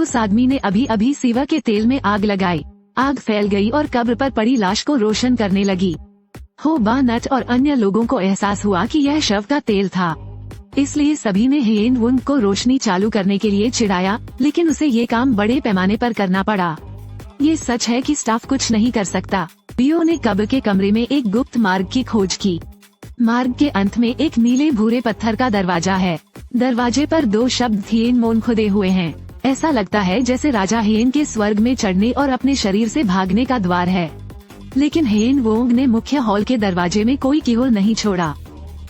उस आदमी ने अभी अभी सिवा के तेल में आग लगाई। आग फैल गई और कब्र पर पड़ी लाश को रोशन करने लगी। होबार्ट और अन्य लोगों को एहसास हुआ कि यह शव का तेल था, इसलिए सभी ने हेन वुंग को रोशनी चालू करने के लिए चिढ़ाया, लेकिन उसे ये काम बड़े पैमाने पर करना पड़ा। ये सच है कि स्टाफ कुछ नहीं कर सकता। बियो ने कब्र के कमरे में एक गुप्त मार्ग की खोज की। मार्ग के अंत में एक नीले भूरे पत्थर का दरवाजा है। दरवाजे पर 2 शब्द थिएन मोन खुदे हुए हैं। ऐसा लगता है जैसे राजा हेन के स्वर्ग में चढ़ने और अपने शरीर से भागने का द्वार है। लेकिन हेन वोंग ने मुख्य हॉल के दरवाजे में कोई कीहोल नहीं छोड़ा,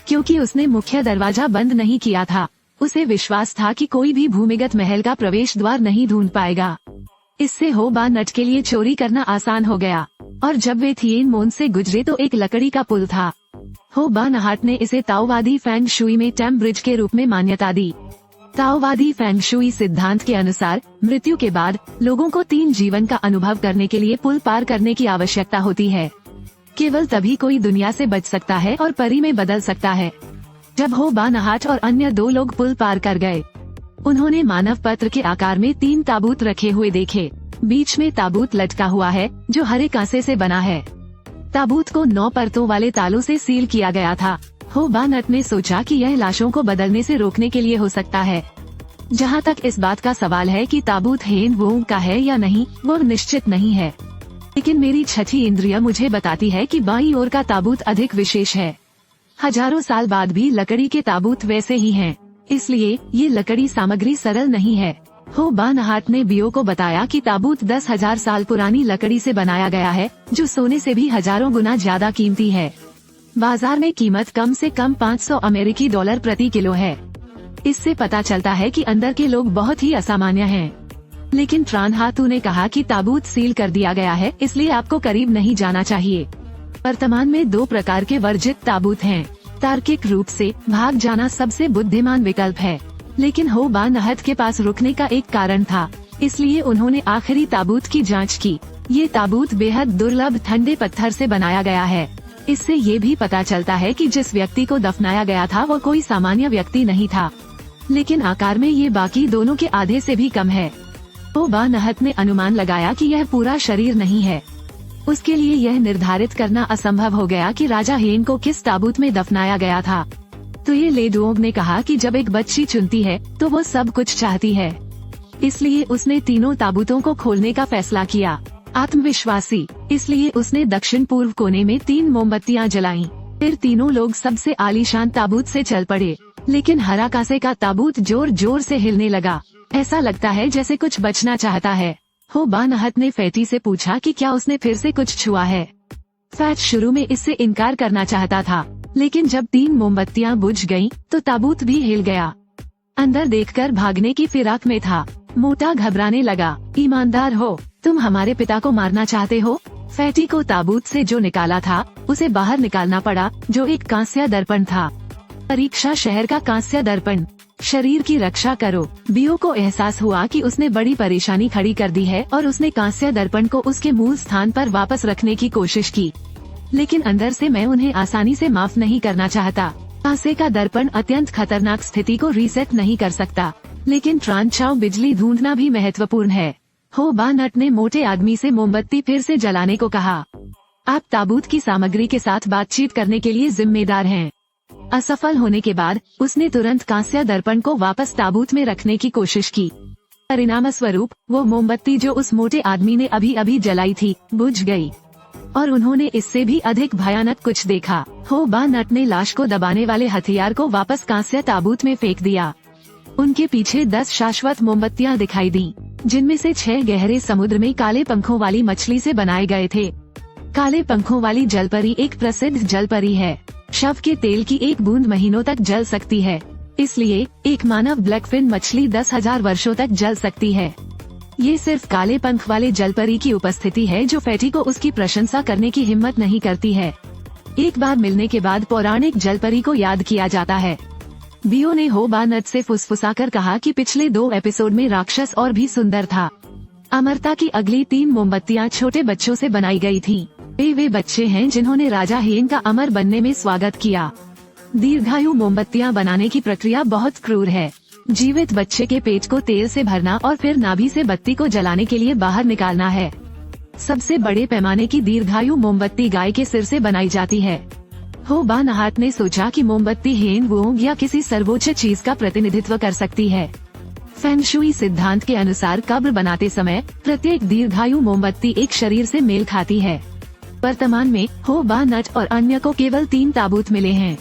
क्योंकि उसने मुख्य दरवाजा बंद नहीं किया था। उसे विश्वास था कि कोई भी भूमिगत महल का प्रवेश द्वार नहीं ढूंढ पाएगा। इससे होबार्ट के लिए चोरी करना आसान हो गया। और जब वे थिएन मोन से गुजरे तो एक लकड़ी का पुल था। होबार्ट ने इसे ताओवादी फेंग शुई में टैम ब्रिज के रूप में मान्यता दी। ताओवादी फेंग शुई सिद्धांत के अनुसार मृत्यु के बाद लोगों को 3 जीवन का अनुभव करने के लिए पुल पार करने की आवश्यकता होती है। केवल तभी कोई दुनिया से बच सकता है और परी में बदल सकता है। जब होबार्ट और अन्य 2 लोग पुल पार कर गए, उन्होंने मानव पत्र के आकार में 3 ताबूत रखे हुए देखे। बीच में ताबूत लटका हुआ है जो हरे कांसे से बना है। ताबूत को 9 परतों वाले तालों से सील किया गया था। होबार्ट ने सोचा कि यह लाशों को बदलने से रोकने के लिए हो सकता है। जहाँ तक इस बात का सवाल है कि ताबूत हेन वोंग का है या नहीं, वो निश्चित नहीं है। लेकिन मेरी छठी इंद्रिय मुझे बताती है कि बाईं ओर का ताबूत अधिक विशेष है। हजारों साल बाद भी लकड़ी के ताबूत वैसे ही हैं, इसलिए ये लकड़ी सामग्री सरल नहीं है। होबार्ट ने बियो को बताया कि ताबूत 10,000 साल पुरानी लकड़ी से बनाया गया है, जो सोने से भी हजारों गुना ज्यादा कीमती है। बाजार में कीमत कम से कम $500 अमेरिकी प्रति किलो है। इससे पता चलता है कि अंदर के लोग बहुत ही असामान्य हैं। लेकिन ट्रानहातू ने कहा कि ताबूत सील कर दिया गया है, इसलिए आपको करीब नहीं जाना चाहिए। वर्तमान में 2 प्रकार के वर्जित ताबूत हैं। तार्किक रूप से भाग जाना सबसे बुद्धिमान विकल्प है, लेकिन होबार्ट के पास रुकने का एक कारण था, इसलिए उन्होंने आखिरी ताबूत की जांच की। ये ताबूत बेहद दुर्लभ ठंडे पत्थर से बनाया गया है। इससे ये भी पता चलता है कि जिस व्यक्ति को दफनाया गया था वो कोई सामान्य व्यक्ति नहीं था, लेकिन आकार में ये बाकी दोनों के आधे से भी कम है। होबार्ट ने अनुमान लगाया कि यह पूरा शरीर नहीं है। उसके लिए यह निर्धारित करना असंभव हो गया कि राजा हेन को किस ताबूत में दफनाया गया था। तो ये लेडुओंग ने कहा कि जब एक बच्ची चुनती है तो वो सब कुछ चाहती है, इसलिए उसने तीनों ताबूतों को खोलने का फैसला किया। आत्मविश्वासी, इसलिए उसने दक्षिण पूर्व कोने में 3 मोमबत्तियां जलाईं। फिर तीनों लोग सबसे आलीशान ताबूत से चल पड़े, लेकिन हरा कांसे का ताबूत जोर जोर से हिलने लगा। ऐसा लगता है जैसे कुछ बचना चाहता है। होबार्ट ने फैटी से पूछा कि क्या उसने फिर से कुछ छुआ है। फैट शुरू में इससे इनकार करना चाहता था, लेकिन जब 3 मोमबत्तियां बुझ गईं, तो ताबूत भी हिल गया। अंदर देखकर भागने की फिराक में था। मोटा घबराने लगा। ईमानदार हो, तुम हमारे पिता को मारना चाहते हो? फैटी को ताबूत से जो निकाला था उसे बाहर निकालना पड़ा, जो एक कांस्य दर्पण था। परीक्षा शहर का कांस्य दर्पण। शरीर की रक्षा करो। बियो को एहसास हुआ कि उसने बड़ी परेशानी खड़ी कर दी है और उसने कांस्य दर्पण को उसके मूल स्थान पर वापस रखने की कोशिश की, लेकिन अंदर से मैं उन्हें आसानी से माफ नहीं करना चाहता। कांसे का दर्पण अत्यंत खतरनाक स्थिति को रीसेट नहीं कर सकता, लेकिन ट्रांचाओ बिजली ढूंढना भी महत्वपूर्ण है। होबार्ट ने मोटे आदमी से मोमबत्ती फिर से जलाने को कहा। आप ताबूत की सामग्री के साथ बातचीत करने के लिए जिम्मेदार हैं। असफल होने के बाद उसने तुरंत कांस्य दर्पण को वापस ताबूत में रखने की कोशिश की। परिणाम स्वरूप वो मोमबत्ती जो उस मोटे आदमी ने अभी अभी जलाई थी बुझ गई, और उन्होंने इससे भी अधिक भयानक कुछ देखा। होबार्ट ने लाश को दबाने वाले हथियार को वापस कांस्य ताबूत में फेंक दिया। उनके पीछे 10 शाश्वत मोमबत्तियां दिखाई दी, जिनमें से 6 गहरे समुद्र में काले पंखों वाली मछली से बनाए गए थे। काले पंखों वाली जलपरी एक प्रसिद्ध जलपरी है। शव के तेल की एक बूंद महीनों तक जल सकती है, इसलिए एक मानव ब्लैकफिन मछली 10,000 वर्षों तक जल सकती है। ये सिर्फ काले पंख वाले जलपरी की उपस्थिति है जो फैटी को उसकी प्रशंसा करने की हिम्मत नहीं करती है। एक बार मिलने के बाद पौराणिक जलपरी को याद किया जाता है। बियो ने होबार्ट से फुसफुसाकर कहा कि पिछले 2 एपिसोड में राक्षस और भी सुंदर था। अमरता की अगली 3 मोमबत्तियां छोटे बच्चों से बनाई गई थीं। वे बच्चे हैं जिन्होंने राजा हेन का अमर बनने में स्वागत किया। दीर्घायु मोमबत्तियां बनाने की प्रक्रिया बहुत क्रूर है। जीवित बच्चे के पेट को तेल से भरना और फिर नाभि से बत्ती को जलाने के लिए बाहर निकालना है। सबसे बड़े पैमाने की दीर्घायु मोमबत्ती गाय के सिर से बनाई जाती है। हो बा नहात ने सोचा कि मोमबत्ती हेन वोंग या किसी सर्वोच्च चीज का प्रतिनिधित्व कर सकती है। फेंग शुई सिद्धांत के अनुसार कब्र बनाते समय प्रत्येक दीर्घायु मोमबत्ती एक शरीर से मेल खाती है। वर्तमान में हो बा नट और अन्य को केवल 3 ताबूत मिले हैं,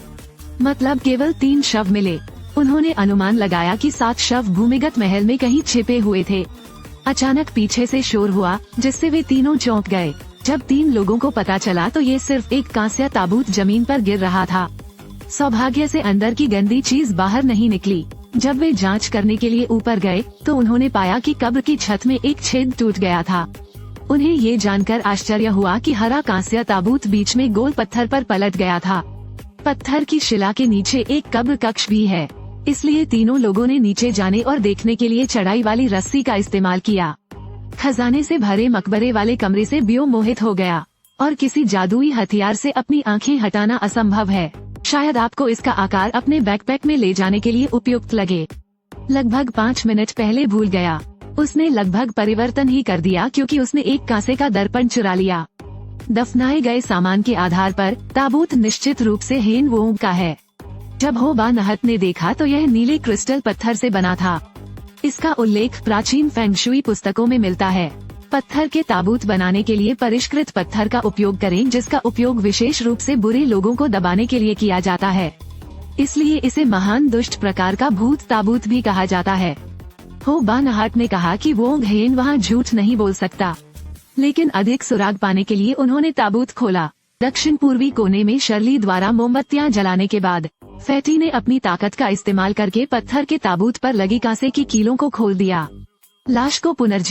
मतलब केवल 3 शव मिले। उन्होंने अनुमान लगाया कि 7 शव भूमिगत महल में कहीं छिपे हुए थे। अचानक पीछे से शोर हुआ जिससे वे तीनों चौंक गए। जब 3 लोगों को पता चला तो ये सिर्फ एक कांस्य ताबूत जमीन पर गिर रहा था। सौभाग्य से अंदर की गंदी चीज बाहर नहीं निकली। जब वे जांच करने के लिए ऊपर गए तो उन्होंने पाया कि कब्र की छत में एक छेद टूट गया था। उन्हें ये जानकर आश्चर्य हुआ कि हरा कांस्य ताबूत बीच में गोल पत्थर पर पलट गया था। पत्थर की शिला के नीचे एक कब्र कक्ष भी है, इसलिए तीनों लोगों ने नीचे जाने और देखने के लिए चढ़ाई वाली रस्सी का इस्तेमाल किया। खजाने से भरे मकबरे वाले कमरे से बियो मोहित हो गया और किसी जादुई हथियार से अपनी आंखें हटाना असंभव है। शायद आपको इसका आकार अपने बैकपैक में ले जाने के लिए उपयुक्त लगे। लगभग 5 मिनट पहले भूल गया। उसने लगभग परिवर्तन ही कर दिया क्योंकि उसने एक कांसे का दर्पण चुरा लिया। दफनाए गए सामान के आधार पर ताबूत निश्चित रूप से हेन वोंग का है। जब हो बा नहत ने देखा तो यह नीले क्रिस्टल पत्थर से बना था। इसका उल्लेख प्राचीन फेंग शुई पुस्तकों में मिलता है। पत्थर के ताबूत बनाने के लिए परिष्कृत पत्थर का उपयोग करें, जिसका उपयोग विशेष रूप से बुरे लोगों को दबाने के लिए किया जाता है। इसलिए इसे महान दुष्ट प्रकार का भूत ताबूत भी कहा जाता है। हो बा नहाट ने कहा कि वोंग हेन वहाँ झूठ नहीं बोल सकता, लेकिन अधिक सुराग पाने के लिए उन्होंने ताबूत खोला। दक्षिण पूर्वी कोने में शर्ली द्वारा मोमबत्तियां जलाने के बाद फैटी ने अपनी ताकत का इस्तेमाल करके पत्थर के ताबूत पर लगी कांसे की कीलों को खोल दिया। लाश को पुनर्जीवित